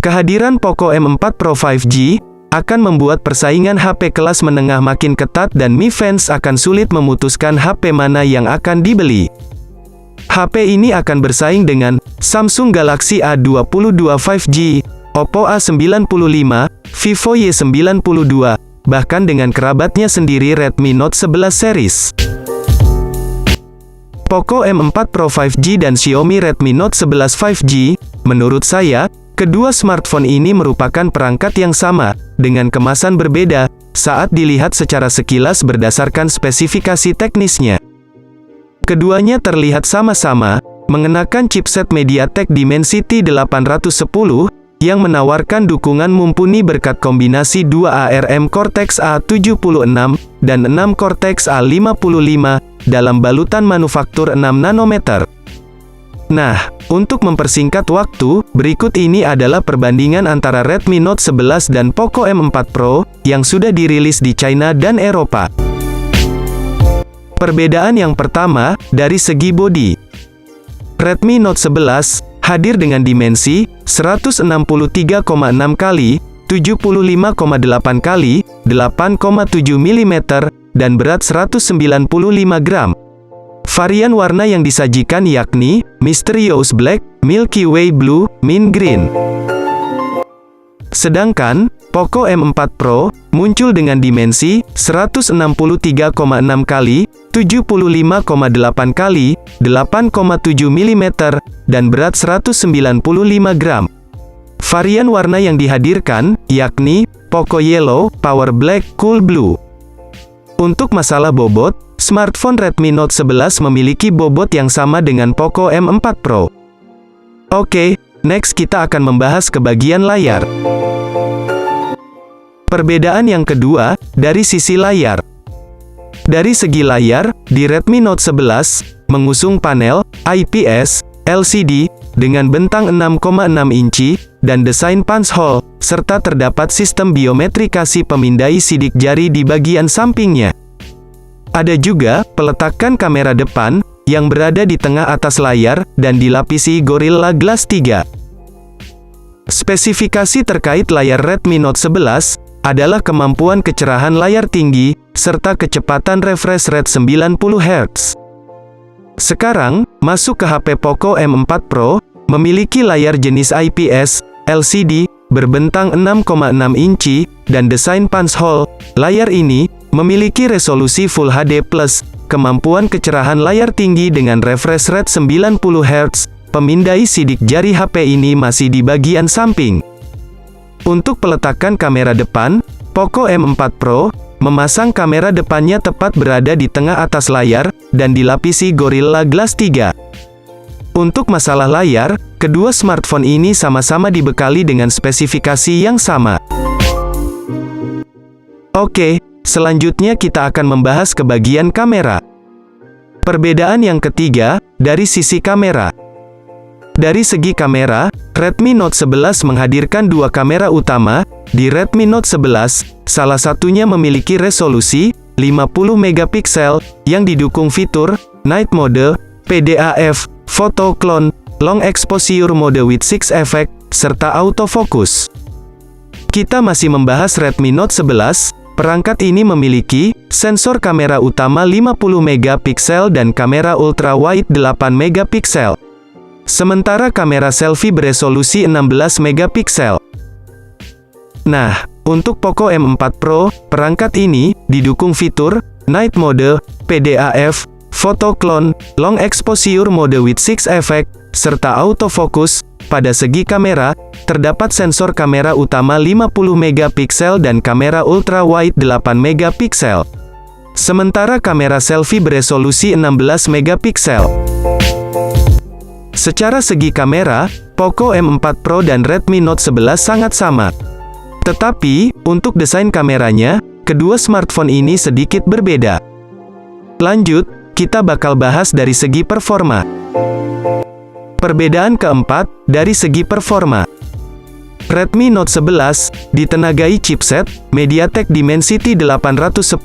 Kehadiran Poco M4 Pro 5G akan membuat persaingan HP kelas menengah makin ketat dan Mi Fans akan sulit memutuskan HP mana yang akan dibeli. HP ini akan bersaing dengan Samsung Galaxy A22 5G, Oppo A95, Vivo Y92, bahkan dengan kerabatnya sendiri Redmi Note 11 series. Poco M4 Pro 5G dan Xiaomi Redmi Note 11 5G, menurut saya, kedua smartphone ini merupakan perangkat yang sama, dengan kemasan berbeda, saat dilihat secara sekilas berdasarkan spesifikasi teknisnya. Keduanya terlihat sama-sama, mengenakan chipset MediaTek Dimensity 810, yang menawarkan dukungan mumpuni berkat kombinasi 2 ARM Cortex A76, dan 6 Cortex A55, dalam balutan manufaktur 6 nanometer. Nah, untuk mempersingkat waktu, berikut ini adalah perbandingan antara Redmi Note 11 dan Poco M4 Pro, yang sudah dirilis di China dan Eropa. Perbedaan yang pertama, dari segi bodi. Redmi Note 11 hadir dengan dimensi 163,6 x 75,8 x 8,7 mm dan berat 195 gram. Varian warna yang disajikan yakni Mysterious Black, Milky Way Blue, Mint Green. Sedangkan Poco M4 Pro muncul dengan dimensi 163,6 x 75,8 x 8,7 mm dan berat 195 gram. Varian warna yang dihadirkan yakni Poco Yellow, Power Black, Cool Blue. Untuk masalah bobot, smartphone Redmi Note 11 memiliki bobot yang sama dengan Poco M4 Pro. Oke, next kita akan membahas ke bagian layar. Perbedaan yang kedua, dari sisi layar. Dari segi layar, di Redmi Note 11, mengusung panel IPS LCD, dengan bentang 6,6 inci, dan desain punch hole, serta terdapat sistem biometrikasi pemindai sidik jari di bagian sampingnya. Ada juga, peletakan kamera depan, yang berada di tengah atas layar, dan dilapisi Gorilla Glass 3. Spesifikasi terkait layar Redmi Note 11, adalah kemampuan kecerahan layar tinggi, serta kecepatan refresh rate 90 Hz. Sekarang, masuk ke HP Poco M4 Pro, memiliki layar jenis IPS LCD, berbentang 6,6 inci, dan desain punch hole. Layar ini memiliki resolusi Full HD+, kemampuan kecerahan layar tinggi dengan refresh rate 90 Hz, pemindai sidik jari HP ini masih di bagian samping. Untuk peletakan kamera depan, Poco M4 Pro memasang kamera depannya tepat berada di tengah atas layar, dan dilapisi Gorilla Glass 3. Untuk masalah layar, kedua smartphone ini sama-sama dibekali dengan spesifikasi yang sama. Oke, selanjutnya kita akan membahas ke bagian kamera. Perbedaan yang ketiga, dari sisi kamera. Dari segi kamera, Redmi Note 11 menghadirkan dua kamera utama. Di Redmi Note 11, salah satunya memiliki resolusi 50 megapiksel, yang didukung fitur Night Mode, PDAF, Photo Clone, Long Exposure Mode with 6 Effect, serta Autofocus. Kita masih membahas Redmi Note 11, perangkat ini memiliki sensor kamera utama 50 megapiksel dan kamera ultrawide 8 megapiksel. Sementara kamera selfie beresolusi 16 megapiksel. Nah, untuk Poco M4 Pro, perangkat ini didukung fitur Night Mode, PDAF, Photo Clone, Long Exposure Mode with 6 Effect, serta Autofocus. Pada segi kamera, terdapat sensor kamera utama 50 megapiksel dan kamera ultrawide 8 megapiksel. Sementara kamera selfie beresolusi 16 megapiksel. Secara segi kamera, Poco M4 Pro dan Redmi Note 11 sangat sama. Tetapi, untuk desain kameranya, kedua smartphone ini sedikit berbeda. Lanjut, kita bakal bahas dari segi performa. Perbedaan keempat, dari segi performa. Redmi Note 11, ditenagai chipset MediaTek Dimensity 810,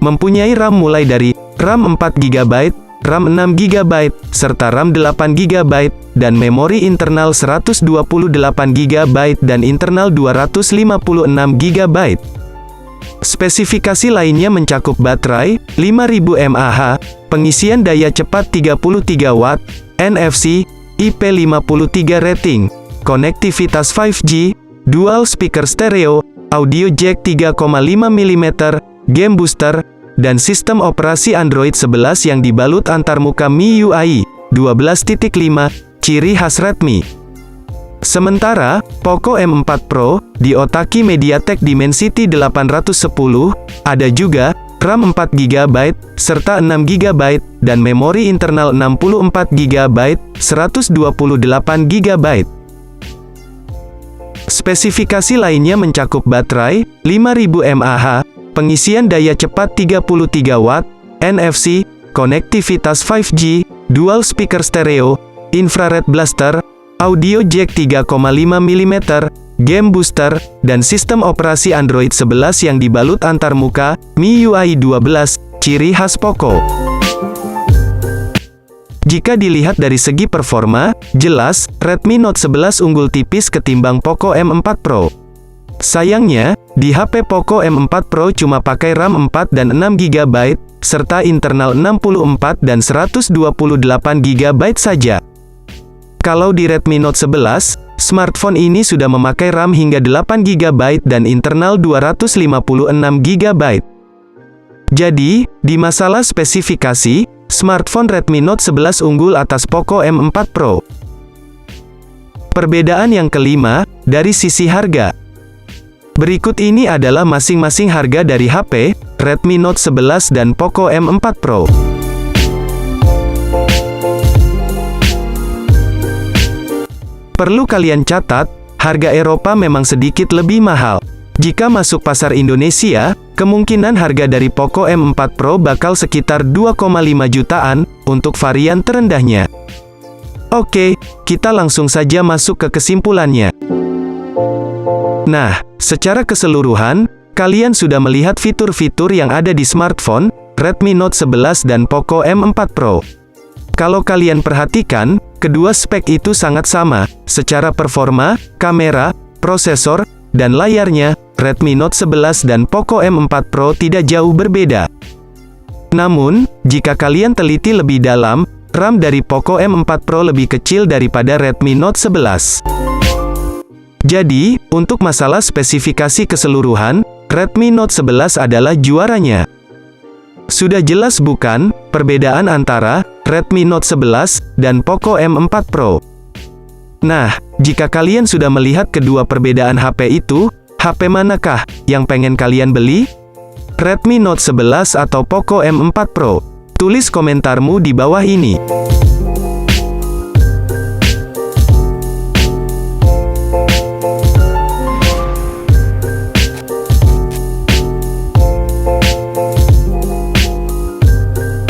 mempunyai RAM mulai dari RAM 4GB, RAM 6GB, serta RAM 8GB, dan memori internal 128GB dan internal 256GB. Spesifikasi lainnya mencakup baterai 5000 mAh, pengisian daya cepat 33 Watt, NFC, IP53 rating, konektivitas 5G, dual speaker stereo, audio jack 3,5 mm, game booster, dan sistem operasi Android 11 yang dibalut antarmuka MIUI 12.5, ciri khas Redmi. Sementara, Poco M4 Pro, diotaki MediaTek Dimensity 810, ada juga RAM 4GB, serta 6GB, dan memori internal 64GB, 128GB. Spesifikasi lainnya mencakup baterai 5000 mAh, pengisian daya cepat 33 Watt, NFC, konektivitas 5G, dual speaker stereo, infrared blaster, audio jack 3,5 mm, game booster, dan sistem operasi Android 11 yang dibalut antarmuka MIUI 12, ciri khas Poco. Jika dilihat dari segi performa, jelas, Redmi Note 11 unggul tipis ketimbang Poco M4 Pro. Sayangnya, di HP Poco M4 Pro cuma pakai RAM 4 dan 6GB, serta internal 64 dan 128GB saja. Kalau di Redmi Note 11, smartphone ini sudah memakai RAM hingga 8GB dan internal 256GB. Jadi, di masalah spesifikasi, smartphone Redmi Note 11 unggul atas Poco M4 Pro. Perbedaan yang kelima, dari sisi harga. Berikut ini adalah masing-masing harga dari HP, Redmi Note 11 dan Poco M4 Pro. Perlu kalian catat, harga Eropa memang sedikit lebih mahal. Jika masuk pasar Indonesia, kemungkinan harga dari Poco M4 Pro bakal sekitar 2,5 jutaan, untuk varian terendahnya. Oke, kita langsung saja masuk ke kesimpulannya. Nah, secara keseluruhan, kalian sudah melihat fitur-fitur yang ada di smartphone, Redmi Note 11 dan Poco M4 Pro. Kalau kalian perhatikan, kedua spek itu sangat sama, secara performa, kamera, prosesor, dan layarnya, Redmi Note 11 dan Poco M4 Pro tidak jauh berbeda. Namun, jika kalian teliti lebih dalam, RAM dari Poco M4 Pro lebih kecil daripada Redmi Note 11. Jadi, untuk masalah spesifikasi keseluruhan, Redmi Note 11 adalah juaranya. Sudah jelas bukan, perbedaan antara Redmi Note 11 dan Poco M4 Pro? Nah, jika kalian sudah melihat kedua perbedaan HP itu, HP manakah yang pengen kalian beli? Redmi Note 11 atau Poco M4 Pro? Tulis komentarmu di bawah ini.